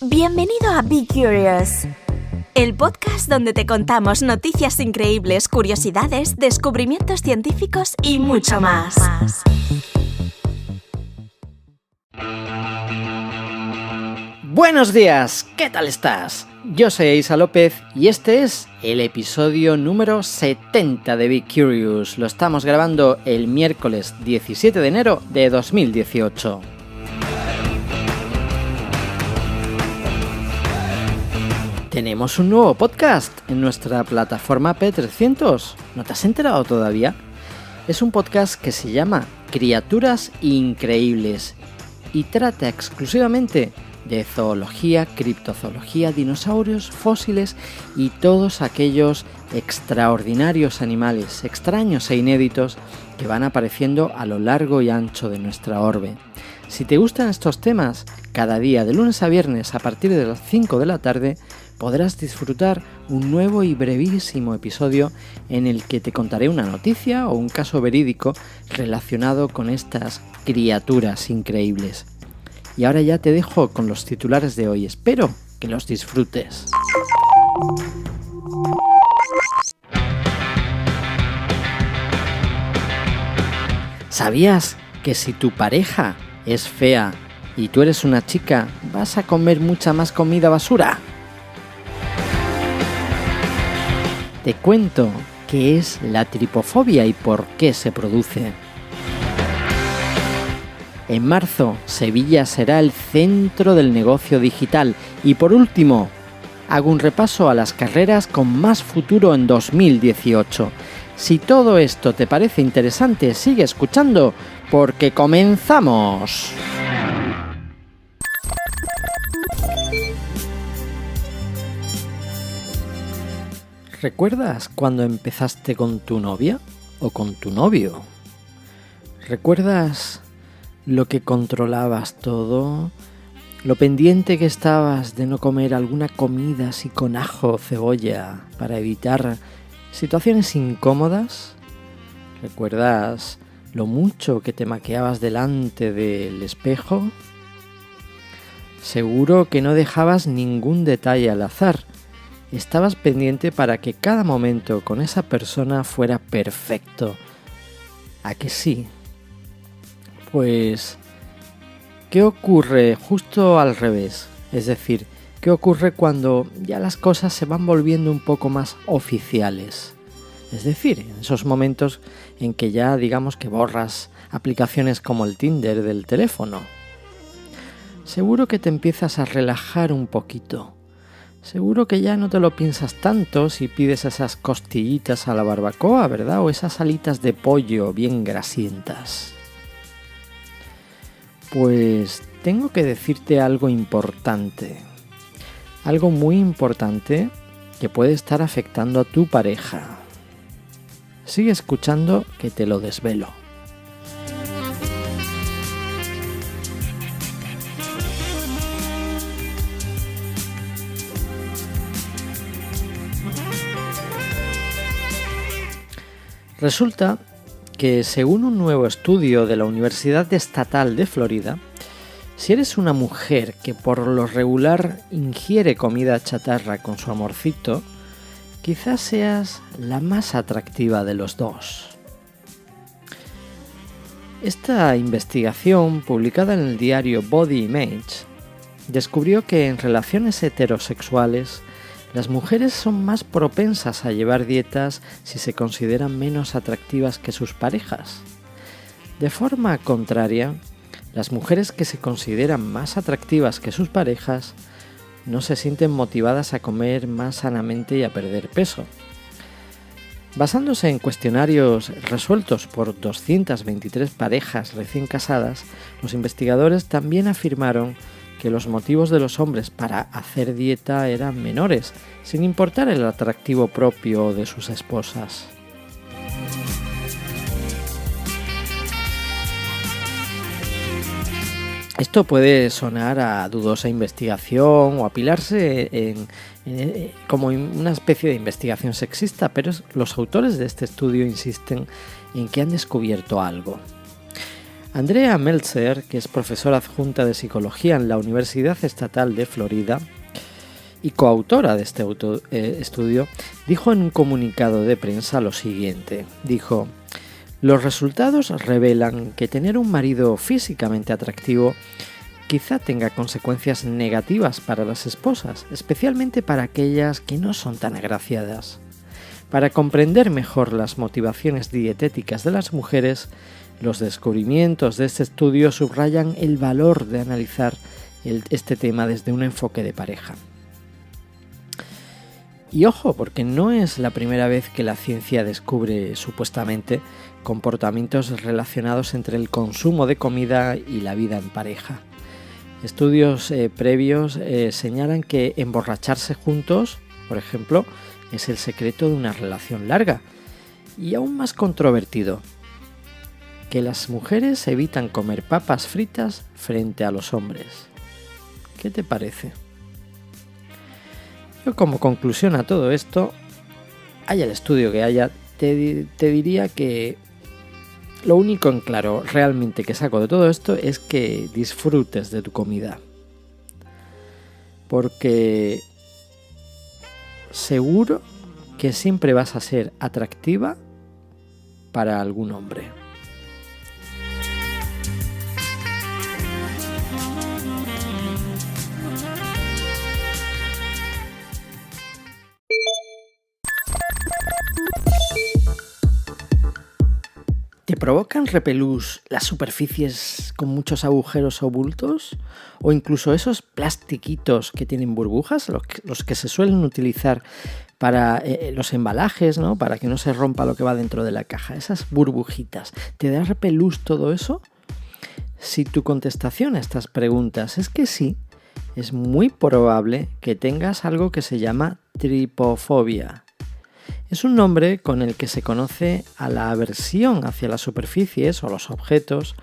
Bienvenido a Be Curious, el podcast donde te contamos noticias increíbles, curiosidades, descubrimientos científicos y mucho más. Buenos días, ¿qué tal estás? Yo soy Isa López y este es el episodio número 70 de Be Curious. Lo estamos grabando el miércoles 17 de enero de 2018. Tenemos un nuevo podcast en nuestra plataforma P300. ¿No te has enterado todavía? Es un podcast que se llama Criaturas Increíbles y trata exclusivamente de zoología, criptozoología, dinosaurios, fósiles y todos aquellos extraordinarios animales, extraños e inéditos que van apareciendo a lo largo y ancho de nuestra orbe. Si te gustan estos temas, cada día de lunes a viernes a partir de las 5 de la tarde podrás disfrutar un nuevo y brevísimo episodio en el que te contaré una noticia o un caso verídico relacionado con estas criaturas increíbles. Y ahora ya te dejo con los titulares de hoy. Espero que los disfrutes. ¿Sabías que si tu pareja es fea y tú eres una chica, vas a comer mucha más comida basura? Te cuento qué es la tripofobia y por qué se produce. En marzo, Sevilla será el centro del negocio digital. Y por último, hago un repaso a las carreras con más futuro en 2018. Si todo esto te parece interesante, sigue escuchando, porque comenzamos. ¿Recuerdas cuando empezaste con tu novia o con tu novio? ¿Recuerdas lo que controlabas todo? ¿Lo pendiente que estabas de no comer alguna comida así con ajo o cebolla para evitar situaciones incómodas? ¿Recuerdas lo mucho que te maquillabas delante del espejo? Seguro que no dejabas ningún detalle al azar. Estabas pendiente para que cada momento con esa persona fuera perfecto. ¿A que sí? Pues, ¿qué ocurre justo al revés? Es decir, ¿qué ocurre cuando ya las cosas se van volviendo un poco más oficiales? Es decir, en esos momentos en que ya digamos que borras aplicaciones como el Tinder del teléfono. Seguro que te empiezas a relajar un poquito. Seguro que ya no te lo piensas tanto si pides esas costillitas a la barbacoa, ¿verdad? O esas alitas de pollo bien grasientas. Pues tengo que decirte algo importante. Algo muy importante que puede estar afectando a tu pareja. Sigue escuchando que te lo desvelo. Resulta que según un nuevo estudio de la Universidad Estatal de Florida, si eres una mujer que por lo regular ingiere comida chatarra con su amorcito, quizás seas la más atractiva de los dos. Esta investigación, publicada en el diario Body Image, descubrió que en relaciones heterosexuales las mujeres son más propensas a llevar dietas si se consideran menos atractivas que sus parejas. De forma contraria, las mujeres que se consideran más atractivas que sus parejas no se sienten motivadas a comer más sanamente y a perder peso. Basándose en cuestionarios resueltos por 223 parejas recién casadas, los investigadores también afirmaron que los motivos de los hombres para hacer dieta eran menores, sin importar el atractivo propio de sus esposas. Esto puede sonar a dudosa investigación o apilarse como una especie de investigación sexista, pero los autores de este estudio insisten en que han descubierto algo. Andrea Meltzer, que es profesora adjunta de psicología en la Universidad Estatal de Florida y coautora de este estudio, dijo en un comunicado de prensa lo siguiente. Dijo: los resultados revelan que tener un marido físicamente atractivo quizá tenga consecuencias negativas para las esposas, especialmente para aquellas que no son tan agraciadas. Para comprender mejor las motivaciones dietéticas de las mujeres, los descubrimientos de este estudio subrayan el valor de analizar este tema desde un enfoque de pareja. Y ojo, porque no es la primera vez que la ciencia descubre supuestamente comportamientos relacionados entre el consumo de comida y la vida en pareja. Estudios previos señalan que emborracharse juntos, por ejemplo, es el secreto de una relación larga. Y aún más controvertido, que las mujeres evitan comer papas fritas frente a los hombres. ¿Qué te parece? Yo, como conclusión a todo esto, haya el estudio que haya, te diría que lo único en claro realmente que saco de todo esto es que disfrutes de tu comida. Porque seguro que siempre vas a ser atractiva para algún hombre. ¿Te provocan repelús las superficies con muchos agujeros o bultos? ¿O incluso esos plastiquitos que tienen burbujas, los que se suelen utilizar para los embalajes, ¿no? Para que no se rompa lo que va dentro de la caja? Esas burbujitas. ¿Te da repelús todo eso? Si tu contestación a estas preguntas es que sí, es muy probable que tengas algo que se llama tripofobia. Es un nombre con el que se conoce a la aversión hacia las superficies o los objetos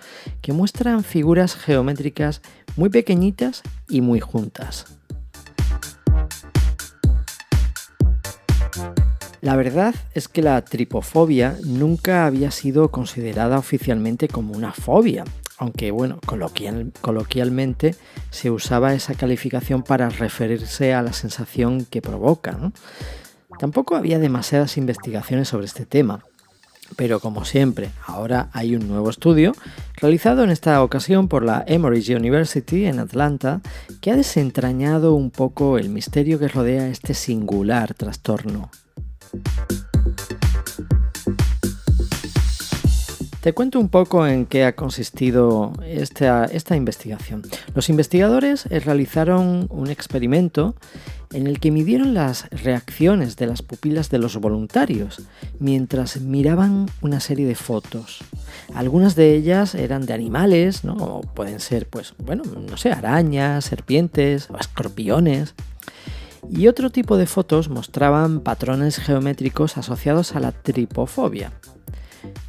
que muestran figuras geométricas muy pequeñitas y muy juntas. La verdad es que la tripofobia nunca había sido considerada oficialmente como una fobia, aunque bueno, coloquialmente se usaba esa calificación para referirse a la sensación que provoca, ¿no? Tampoco había demasiadas investigaciones sobre este tema, pero como siempre, ahora hay un nuevo estudio, realizado en esta ocasión por la Emory University en Atlanta, que ha desentrañado un poco el misterio que rodea este singular trastorno. Te cuento un poco en qué ha consistido esta investigación. Los investigadores realizaron un experimento en el que midieron las reacciones de las pupilas de los voluntarios mientras miraban una serie de fotos. Algunas de ellas eran de animales, ¿no? O pueden ser, arañas, serpientes o escorpiones. Y otro tipo de fotos mostraban patrones geométricos asociados a la tripofobia.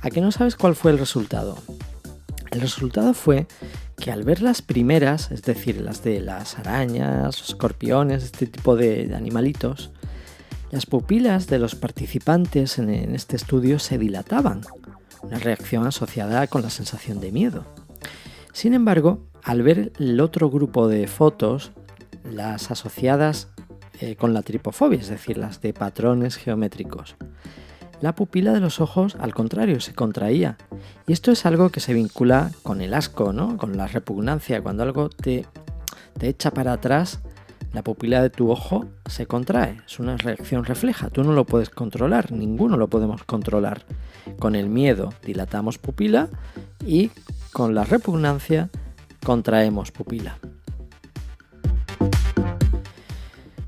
¿A qué no sabes cuál fue el resultado? El resultado fue que al ver las primeras, es decir, las de las arañas, escorpiones, este tipo de animalitos, las pupilas de los participantes en este estudio se dilataban, una reacción asociada con la sensación de miedo. Sin embargo, al ver el otro grupo de fotos, las asociadas con la tripofobia, es decir, las de patrones geométricos, la pupila de los ojos, al contrario, se contraía. Y esto es algo que se vincula con el asco, ¿no? Con la repugnancia. Cuando algo te echa para atrás, la pupila de tu ojo se contrae. Es una reacción refleja. Tú no lo puedes controlar. Ninguno lo podemos controlar. Con el miedo dilatamos pupila y con la repugnancia contraemos pupila.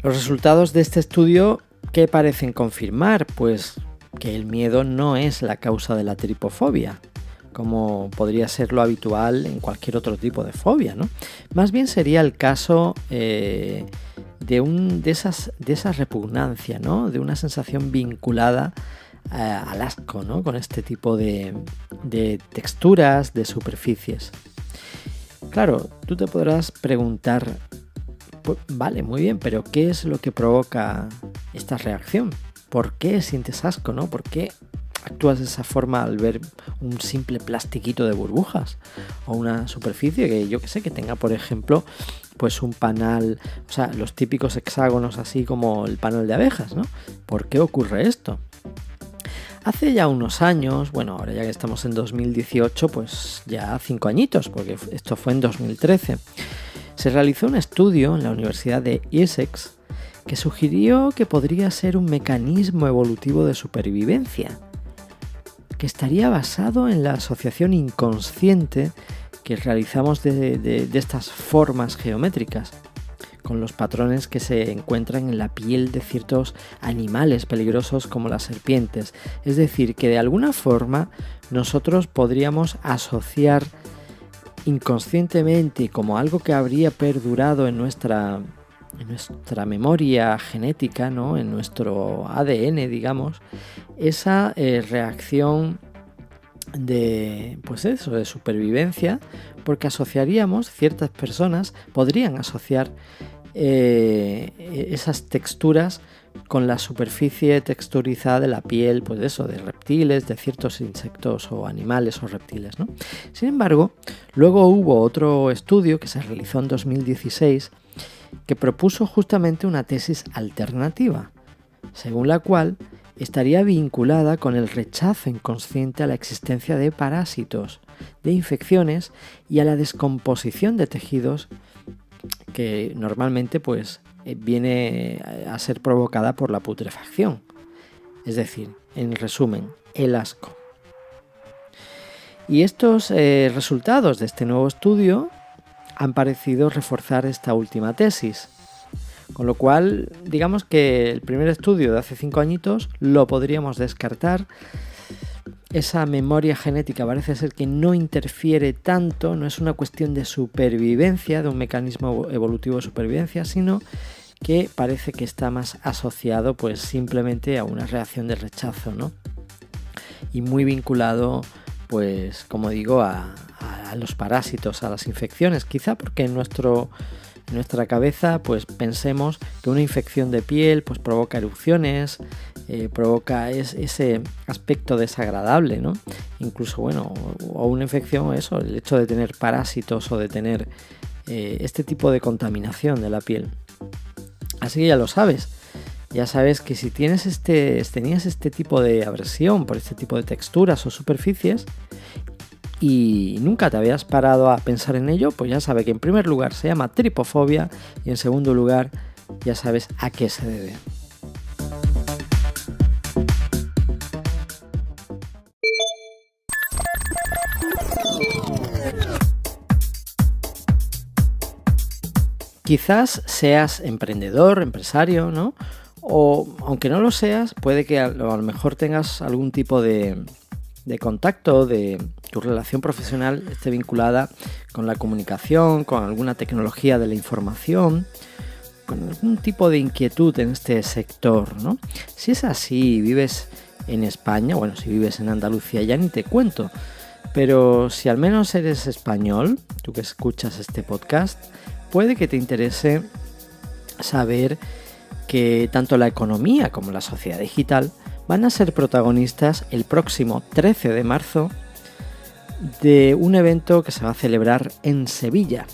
Los resultados de este estudio, ¿qué parecen confirmar? Pues que el miedo no es la causa de la tripofobia, como podría ser lo habitual en cualquier otro tipo de fobia, ¿no? Más bien sería el caso de esa repugnancia, ¿no? De una sensación vinculada al asco, ¿no? Con este tipo de texturas, de superficies. Claro, tú te podrás preguntar, pues, vale, muy bien, pero ¿qué es lo que provoca esta reacción? ¿Por qué sientes asco, no? ¿Por qué actúas de esa forma al ver un simple plastiquito de burbujas o una superficie que tenga, por ejemplo, pues un panal, o sea, los típicos hexágonos así como el panal de abejas, ¿no? ¿Por qué ocurre esto? Hace ya unos años, bueno, ahora ya que estamos en 2018, pues ya 5 añitos, porque esto fue en 2013, se realizó un estudio en la Universidad de Essex que sugirió que podría ser un mecanismo evolutivo de supervivencia, que estaría basado en la asociación inconsciente que realizamos de estas formas geométricas con los patrones que se encuentran en la piel de ciertos animales peligrosos como las serpientes. Es decir, que de alguna forma nosotros podríamos asociar inconscientemente como algo que habría perdurado en nuestra memoria genética, ¿no? En nuestro ADN, digamos, esa reacción de supervivencia, porque asociaríamos, ciertas personas podrían asociar esas texturas con la superficie texturizada de la piel, pues de reptiles, de ciertos insectos o animales o reptiles, ¿no? Sin embargo, luego hubo otro estudio que se realizó en 2016 que propuso justamente una tesis alternativa, según la cual estaría vinculada con el rechazo inconsciente a la existencia de parásitos, de infecciones y a la descomposición de tejidos que normalmente viene a ser provocada por la putrefacción. Es decir, en resumen, el asco. Y estos resultados de este nuevo estudio han parecido reforzar esta última tesis. Con lo cual, digamos que el primer estudio de hace 5 añitos lo podríamos descartar. Esa memoria genética parece ser que no interfiere tanto, no es una cuestión de supervivencia, de un mecanismo evolutivo de supervivencia, sino que parece que está más asociado pues simplemente a una reacción de rechazo, ¿no? Y muy vinculado, pues como digo, a los parásitos, a las infecciones, quizá porque en nuestra cabeza pues pensemos que una infección de piel pues provoca erupciones, provoca ese aspecto desagradable, ¿no? Incluso, o una infección, el hecho de tener parásitos o de tener este tipo de contaminación de la piel. Así que ya lo sabes. Ya sabes que si tenías este tipo de aversión por este tipo de texturas o superficies y nunca te habías parado a pensar en ello, pues ya sabes que en primer lugar se llama tripofobia y en segundo lugar ya sabes a qué se debe. Quizás seas emprendedor, empresario, ¿no? O aunque no lo seas, puede que a lo mejor tengas algún tipo de contacto, de tu relación profesional esté vinculada con la comunicación, con alguna tecnología de la información, con algún tipo de inquietud en este sector, ¿no? Si es así, vives en España, si vives en Andalucía ya ni te cuento, pero si al menos eres español, tú que escuchas este podcast, puede que te interese saber que tanto la economía como la sociedad digital van a ser protagonistas el próximo 13 de marzo de un evento que se va a celebrar en Sevilla.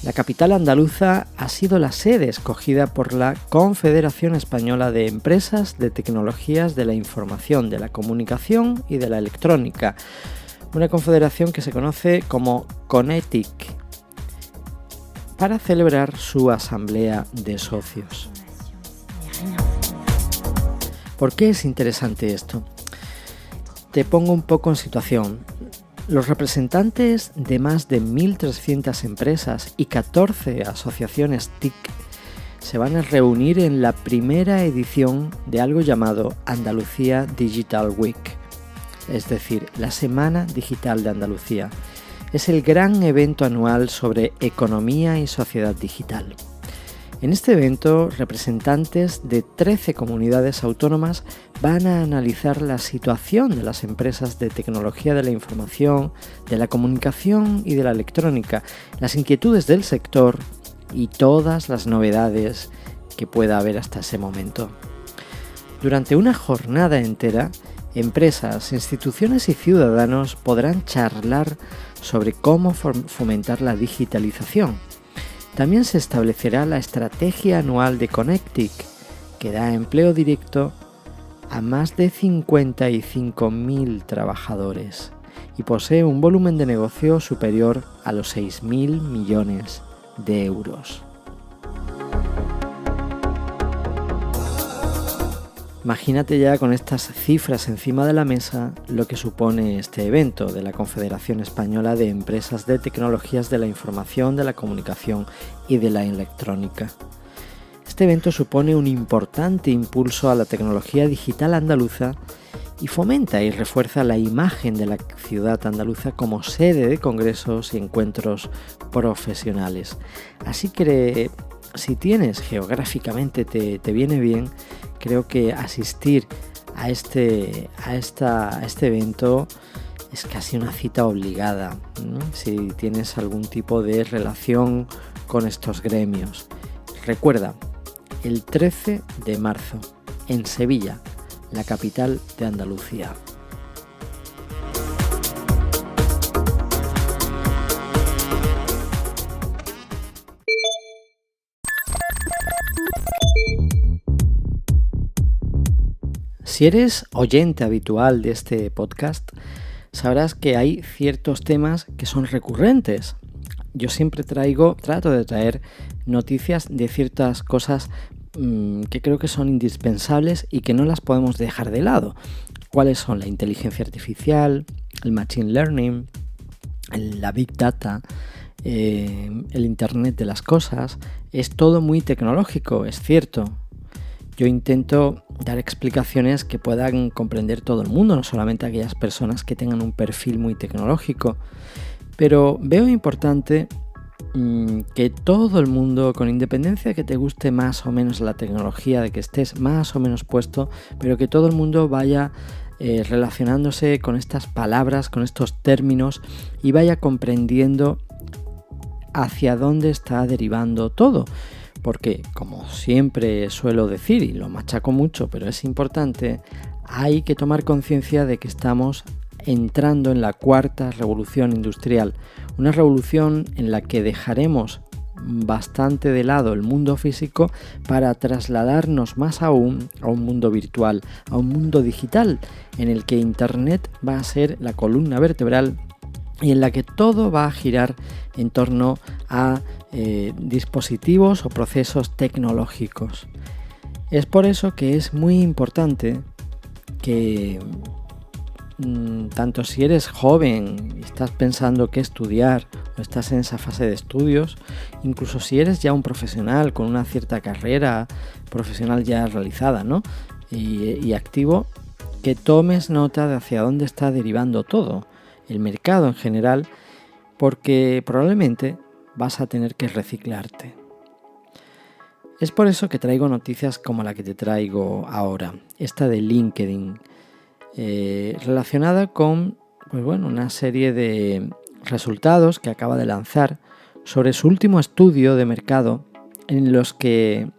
La capital andaluza ha sido la sede escogida por la Confederación Española de Empresas de Tecnologías de la Información, de la Comunicación y de la Electrónica, una confederación que se conoce como CONETIC, para celebrar su asamblea de socios. ¿Por qué es interesante esto? Te pongo un poco en situación. Los representantes de más de 1.300 empresas y 14 asociaciones TIC se van a reunir en la primera edición de algo llamado Andalucía Digital Week, es decir, la Semana Digital de Andalucía. Es el gran evento anual sobre economía y sociedad digital. En este evento, representantes de 13 comunidades autónomas van a analizar la situación de las empresas de tecnología de la información, de la comunicación y de la electrónica, las inquietudes del sector y todas las novedades que pueda haber hasta ese momento. Durante una jornada entera, Empresas, instituciones y ciudadanos podrán charlar sobre cómo fomentar la digitalización. También se establecerá la estrategia anual de Connectic, que da empleo directo a más de 55.000 trabajadores y posee un volumen de negocio superior a los 6.000 millones de euros. Imagínate ya con estas cifras encima de la mesa lo que supone este evento de la Confederación Española de Empresas de Tecnologías de la Información, de la Comunicación y de la Electrónica. Este evento supone un importante impulso a la tecnología digital andaluza y fomenta y refuerza la imagen de la ciudad andaluza como sede de congresos y encuentros profesionales. Así que si tienes geográficamente te viene bien, creo que asistir a este evento es casi una cita obligada, ¿no? Si tienes algún tipo de relación con estos gremios. Recuerda, el 13 de marzo en Sevilla, la capital de Andalucía. Si eres oyente habitual de este podcast, sabrás que hay ciertos temas que son recurrentes. Yo siempre trato de traer noticias de ciertas cosas que creo que son indispensables y que no las podemos dejar de lado. ¿Cuáles son? La inteligencia artificial, el machine learning, la big data, el internet de las cosas. Es todo muy tecnológico, es cierto. Yo intento dar explicaciones que puedan comprender todo el mundo, no solamente aquellas personas que tengan un perfil muy tecnológico. Pero veo importante que todo el mundo, con independencia de que te guste más o menos la tecnología, de que estés más o menos puesto, pero que todo el mundo vaya relacionándose con estas palabras, con estos términos y vaya comprendiendo hacia dónde está derivando todo. Porque, como siempre suelo decir, y lo machaco mucho, pero es importante, hay que tomar conciencia de que estamos entrando en la cuarta revolución industrial, una revolución en la que dejaremos bastante de lado el mundo físico para trasladarnos más aún a un mundo virtual, a un mundo digital, en el que Internet va a ser la columna vertebral y en la que todo va a girar en torno a dispositivos o procesos tecnológicos. Es por eso que es muy importante que tanto si eres joven y estás pensando qué estudiar o estás en esa fase de estudios, incluso si eres ya un profesional con una cierta carrera profesional ya realizada, ¿no? y activo, que tomes nota de hacia dónde está derivando todo el mercado en general, porque probablemente vas a tener que reciclarte. Es por eso que traigo noticias como la que te traigo ahora, esta de LinkedIn, relacionada con una serie de resultados que acaba de lanzar sobre su último estudio de mercado en el que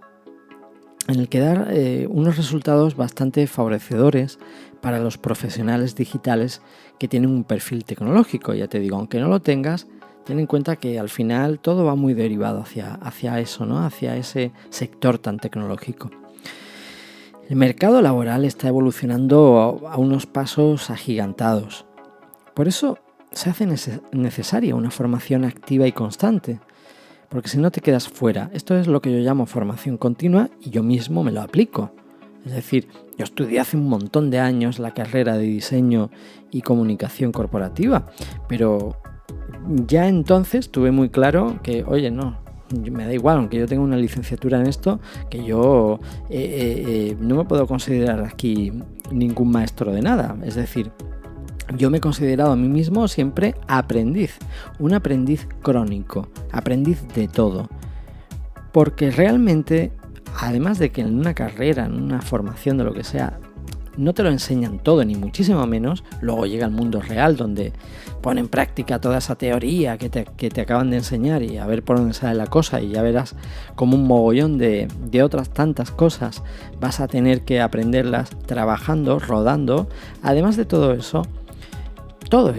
da unos resultados bastante favorecedores para los profesionales digitales que tienen un perfil tecnológico. Ya te digo, aunque no lo tengas, ten en cuenta que al final todo va muy derivado hacia eso, ¿no? Hacia ese sector tan tecnológico. El mercado laboral está evolucionando a unos pasos agigantados. Por eso se hace necesaria una formación activa y constante, porque si no te quedas fuera. Esto es lo que yo llamo formación continua y yo mismo me lo aplico. Es decir, yo estudié hace un montón de años la carrera de diseño y comunicación corporativa, pero ya entonces tuve muy claro que, oye, no, me da igual, aunque yo tenga una licenciatura en esto, que yo no me puedo considerar aquí ningún maestro de nada. Es decir, yo me he considerado a mí mismo siempre aprendiz, un aprendiz crónico, aprendiz de todo. Porque realmente, además de que en una carrera, en una formación de lo que sea, no te lo enseñan todo, ni muchísimo menos. Luego llega el mundo real, donde ponen en práctica toda esa teoría que te acaban de enseñar y a ver por dónde sale la cosa, y ya verás como un mogollón de otras tantas cosas vas a tener que aprenderlas trabajando, rodando. Además de todo eso, todo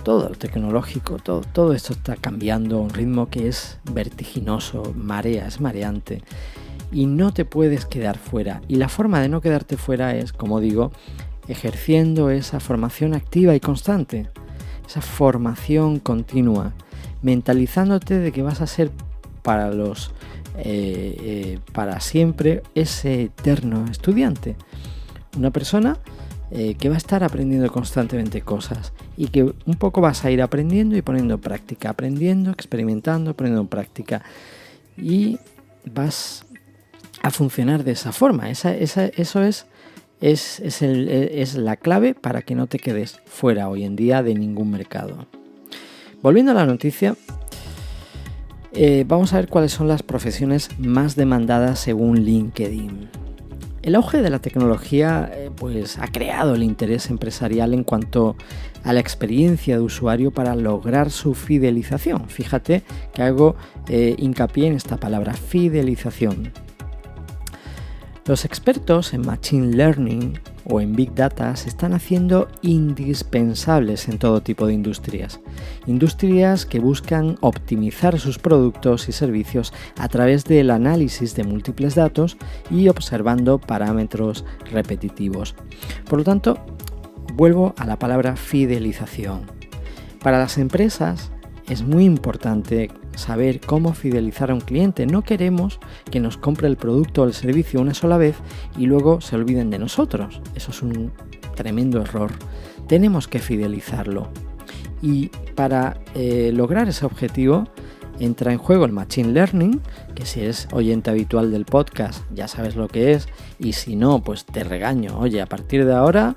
lo tecnológico, todo esto está cambiando a un ritmo que es vertiginoso, es mareante. Y no te puedes quedar fuera. Y la forma de no quedarte fuera es, como digo, ejerciendo esa formación activa y constante. Esa formación continua. Mentalizándote de que vas a ser para siempre ese eterno estudiante. Una persona que va a estar aprendiendo constantemente cosas. Y que un poco vas a ir aprendiendo y poniendo en práctica. Aprendiendo, experimentando, poniendo en práctica. Y vas a funcionar de esa forma. Eso es la clave para que no te quedes fuera hoy en día de ningún mercado. Volviendo a la noticia, vamos a ver cuáles son las profesiones más demandadas según LinkedIn. El auge de la tecnología pues ha creado el interés empresarial en cuanto a la experiencia de usuario para lograr su fidelización. Fíjate que hago hincapié en esta palabra, fidelización. Los expertos en Machine Learning o en Big Data se están haciendo indispensables en todo tipo de industrias. Industrias que buscan optimizar sus productos y servicios a través del análisis de múltiples datos y observando parámetros repetitivos. Por lo tanto, vuelvo a la palabra fidelización. Para las empresas es muy importante saber cómo fidelizar a un cliente. No queremos que nos compre el producto o el servicio una sola vez y luego se olviden de nosotros. Eso es un tremendo error. Tenemos que fidelizarlo. Y para lograr ese objetivo entra en juego el Machine Learning, que si eres oyente habitual del podcast ya sabes lo que es, y si no, pues te regaño. Oye, a partir de ahora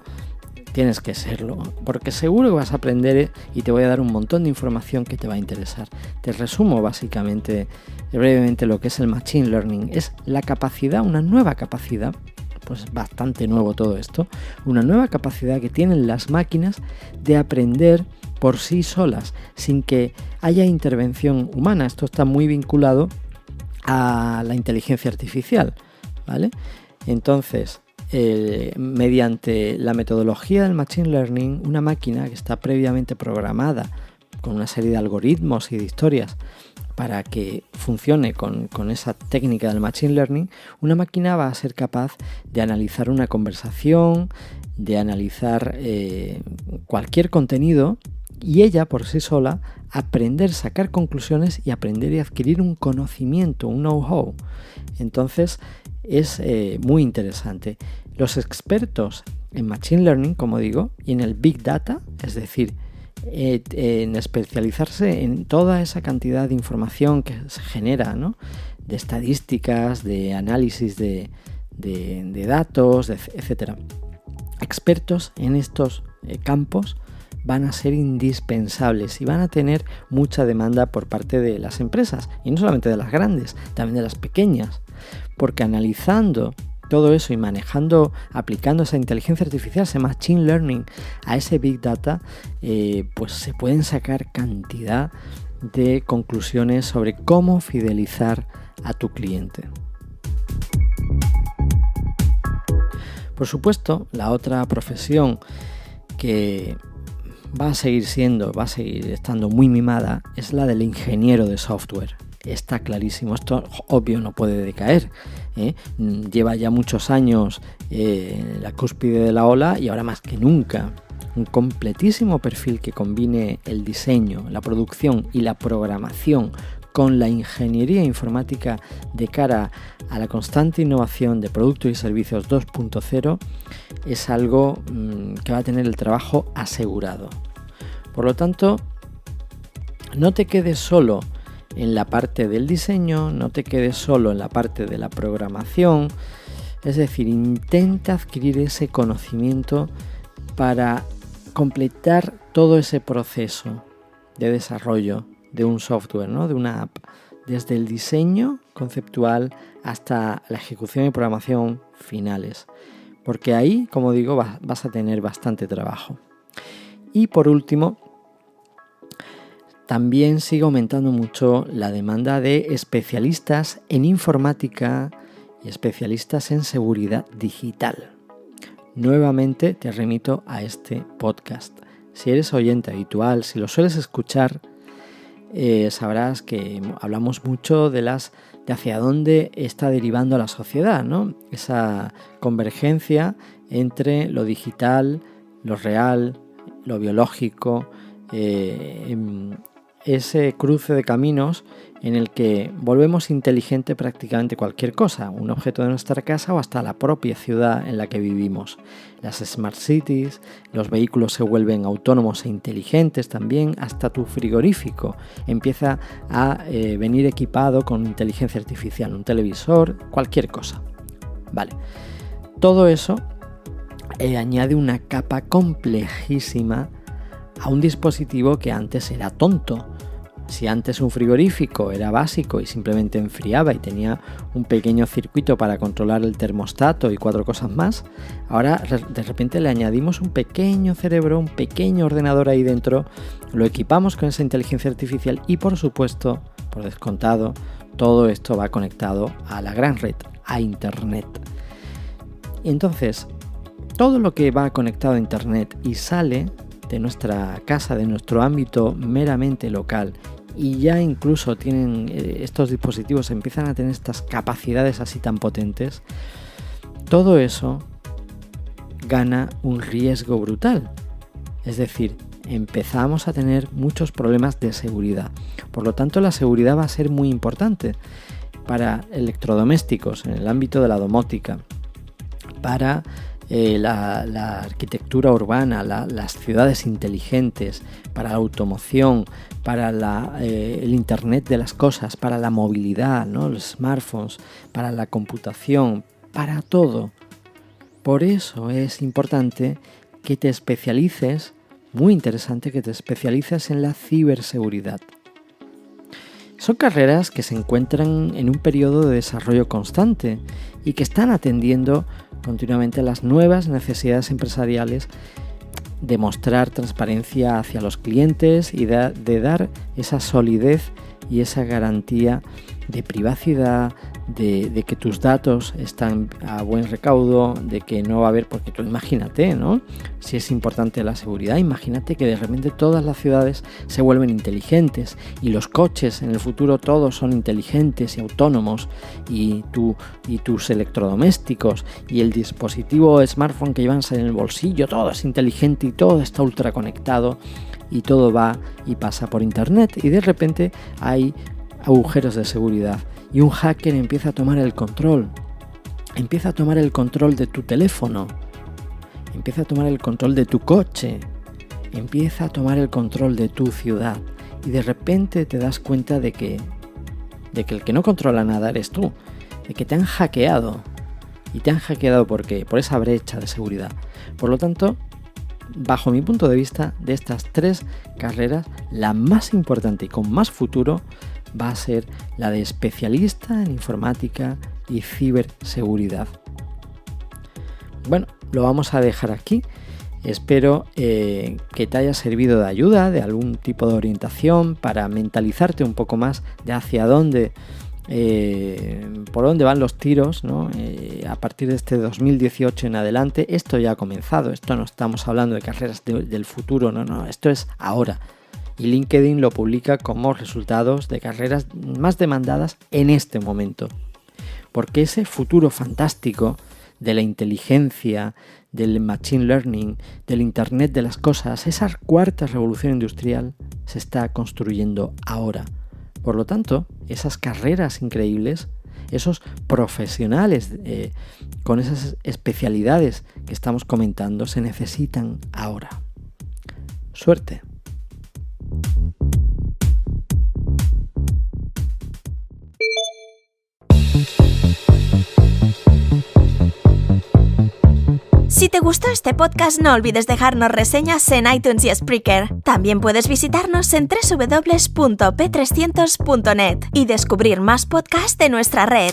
tienes que serlo, porque seguro que vas a aprender y te voy a dar un montón de información que te va a interesar. Te resumo básicamente, brevemente, lo que es el Machine Learning. Es la capacidad, una nueva capacidad, pues bastante nuevo todo esto, una nueva capacidad que tienen las máquinas de aprender por sí solas, sin que haya intervención humana. Esto está muy vinculado a la inteligencia artificial, ¿vale? Entonces, mediante la metodología del Machine Learning, una máquina que está previamente programada con una serie de algoritmos y de historias para que funcione con esa técnica del Machine Learning, una máquina va a ser capaz de analizar una conversación, de analizar cualquier contenido, y ella por sí sola aprender, sacar conclusiones y aprender y adquirir un conocimiento, un know-how. Entonces es muy interesante. Los expertos en Machine Learning, como digo, y en el Big Data, es decir, en especializarse en toda esa cantidad de información que se genera, ¿no? De estadísticas, de análisis de datos, etc. Expertos en estos campos van a ser indispensables y van a tener mucha demanda por parte de las empresas, y no solamente de las grandes, también de las pequeñas, porque analizando todo eso y manejando, aplicando esa inteligencia artificial, ese Machine Learning a ese Big Data, pues se pueden sacar cantidad de conclusiones sobre cómo fidelizar a tu cliente. Por supuesto, la otra profesión que va a seguir estando muy mimada es la del ingeniero de software. Está clarísimo, esto obvio no puede decaer, ¿eh? Lleva ya muchos años en la cúspide de la ola y ahora más que nunca. Un completísimo perfil que combine el diseño, la producción y la programación con la ingeniería informática de cara a la constante innovación de productos y servicios 2.0 es algo que va a tener el trabajo asegurado. Por lo tanto, no te quedes solo en la parte del diseño, no te quedes solo en la parte de la programación, es decir, intenta adquirir ese conocimiento para completar todo ese proceso de desarrollo de un software, ¿no? De una app, desde el diseño conceptual hasta la ejecución y programación finales. porque ahí, como digo, vas a tener bastante trabajo. Y por último, también sigue aumentando mucho la demanda de especialistas en informática y especialistas en seguridad digital. Nuevamente te remito a este podcast. Si eres oyente habitual, si lo sueles escuchar, sabrás que hablamos mucho de hacia dónde está derivando la sociedad, ¿no? Esa convergencia entre lo digital, lo real, lo biológico, ese cruce de caminos en el que volvemos inteligente prácticamente cualquier cosa, un objeto de nuestra casa o hasta la propia ciudad en la que vivimos. Las smart cities, los vehículos se vuelven autónomos e inteligentes también, hasta tu frigorífico empieza a venir equipado con inteligencia artificial, un televisor, cualquier cosa. Vale, todo eso añade una capa complejísima a un dispositivo que antes era tonto. Si antes un frigorífico era básico y simplemente enfriaba y tenía un pequeño circuito para controlar el termostato y 4 cosas más, ahora de repente le añadimos un pequeño cerebro, un pequeño ordenador ahí dentro, lo equipamos con esa inteligencia artificial y por supuesto, por descontado, todo esto va conectado a la gran red, a Internet. Entonces, todo lo que va conectado a Internet y sale de nuestra casa, de nuestro ámbito meramente local, y ya incluso tienen estos dispositivos, empiezan a tener estas capacidades así tan potentes, todo eso gana un riesgo brutal. Es decir, empezamos a tener muchos problemas de seguridad. Por lo tanto, la seguridad va a ser muy importante para electrodomésticos, en el ámbito de la domótica, para la arquitectura urbana, las ciudades inteligentes, para la automoción, para el Internet de las cosas, para la movilidad, ¿no? Los smartphones, para la computación, para todo. Por eso es importante que te especialices, muy interesante que te especialices en la ciberseguridad. Son carreras que se encuentran en un periodo de desarrollo constante y que están atendiendo continuamente las nuevas necesidades empresariales de mostrar transparencia hacia los clientes y de dar esa solidez y esa garantía de privacidad, de que tus datos están a buen recaudo, de que no va a haber, porque tú imagínate, ¿no? Si es importante la seguridad, imagínate que de repente todas las ciudades se vuelven inteligentes y los coches en el futuro todos son inteligentes y autónomos y tus electrodomésticos y el dispositivo smartphone que llevas en el bolsillo, todo es inteligente y todo está ultra conectado y todo va y pasa por internet y de repente hay agujeros de seguridad y un hacker empieza a tomar el control de tu teléfono, empieza a tomar el control de tu coche, empieza a tomar el control de tu ciudad y de repente te das cuenta de que el que no controla nada eres tú, de que te han hackeado y te han hackeado por esa brecha de seguridad. Por lo tanto, bajo mi punto de vista, de estas 3 carreras, la más importante y con más futuro va a ser la de especialista en informática y ciberseguridad. Bueno, lo vamos a dejar aquí. Espero que te haya servido de ayuda, de algún tipo de orientación para mentalizarte un poco más de hacia dónde, por dónde van los tiros, ¿no? A partir de este 2018 en adelante. Esto ya ha comenzado, esto no estamos hablando de carreras del futuro, no, esto es ahora. Y LinkedIn lo publica como resultados de carreras más demandadas en este momento. Porque ese futuro fantástico de la inteligencia, del machine learning, del Internet de las cosas, esa 4ª revolución industrial se está construyendo ahora. Por lo tanto, esas carreras increíbles, esos profesionales con esas especialidades que estamos comentando, se necesitan ahora. Suerte. Si te gustó este podcast, no olvides dejarnos reseñas en iTunes y Spreaker. También puedes visitarnos en www.p300.net y descubrir más podcasts de nuestra red.